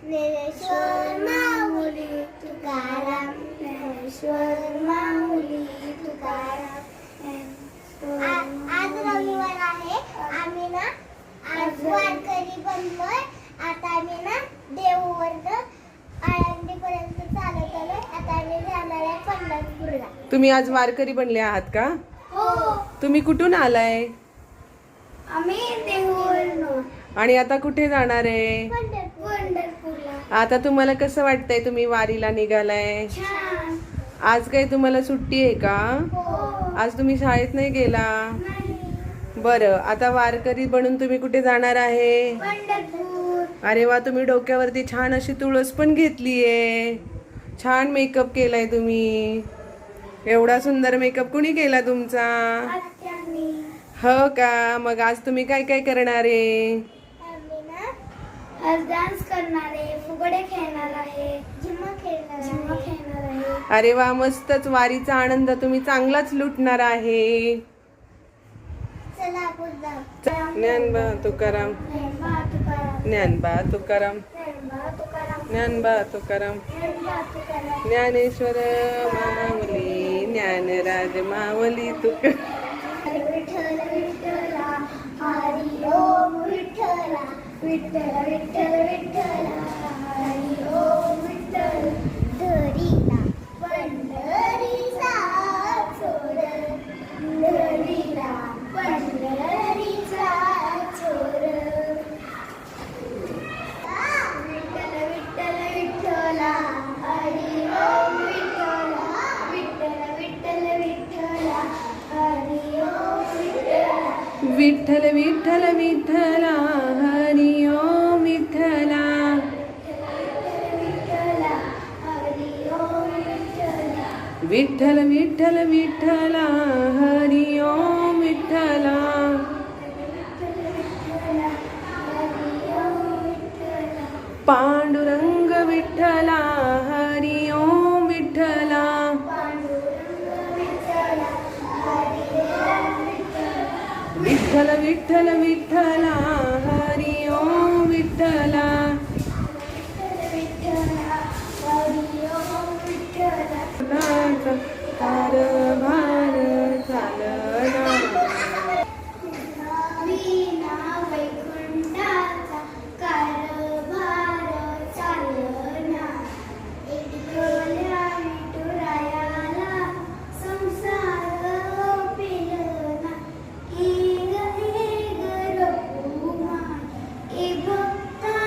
ज्ञानेश्वर माऊली तुकाराम, ज्ञानेश्वर माऊली तुकाराम. आज रविवार आहे. आम्ही ना आज वारकरी बनलोय. आता आम्ही ना देऊवर्ग आळंदीपर्यंत चालत आलोय. आता आम्ही जाणार आहे पंढरपूरला. तुम्ही आज वारकरी बनले आहात का? हो. तुम्ही कुठून आलाय? आम्ही देऊवरनं. आणि आता कुठे जाणार आहे? पंढरपूरला. आता तुम्हाला कसं वाटतंय तुम्ही वारीला निघालाय? छान. आज काही तुम्हाला सुट्टी आहे का? हो. आज तुम्ही शाळेत नाही गेला? नाही. बरं, आता वारकरी बनून तुम्ही कुठे जाणार आहे? पंढरपूर. अरे वा, तुम्ही डोक्यावरती छान अशी तुळस पण घेतलीये. छान मेकअप केलाय तुम्ही. एवढा सुंदर मेकअप कुणी केला तुमचा? आत्यानी. हो का? मग आज तुम्ही काय काय करणार आहे? आम्ही ना आज डान्स करणार आहे, फुगडे खेळणार आहे, झिम्मा खेळणार आहे. अरे वा, मस्तच. वारीचा आनंद तुम्ही चांगलाच लुटणार आहे. चला आपण जाऊ. ज्ञानबा तुकाराम, ज्ञानबा तुकाराम, ज्ञानबा तुकाराम, ज्ञानबा तुकाराम, ज्ञानबा तुकाराम, ज्ञानबा तुकाराम. ज्ञानेश्वर माऊली, ज्ञानराज माऊली तुकाराम. विठ्ठल विठ्ठला, हरी ओम विठ्ठला, विठ्ठल विठ्ठल विठ्ठला, हरी ओम विठ्ठल. धरीला पंढरीचा चोर, धरीला पंढरीचा चोर. विठ्ठल विठ्ठल विठ्ठला, हरी ओम विठ्ठला, विठ्ठल विठ्ठल विठ्ठला, हरी ओम विठ्ठला. विठ्ठल विठ्ठल विठ्ठला, हरी ओम विठ्ठला. विठ्ठल विठ्ठल विठ्ठला, हरी ओम विठ्ठला. पांडुरंग विठ्ठला, हरी ओम विठ्ठला. विठ्ठल विठ्ठल विठ्ठला, हरी ओम विठ्ठला. हार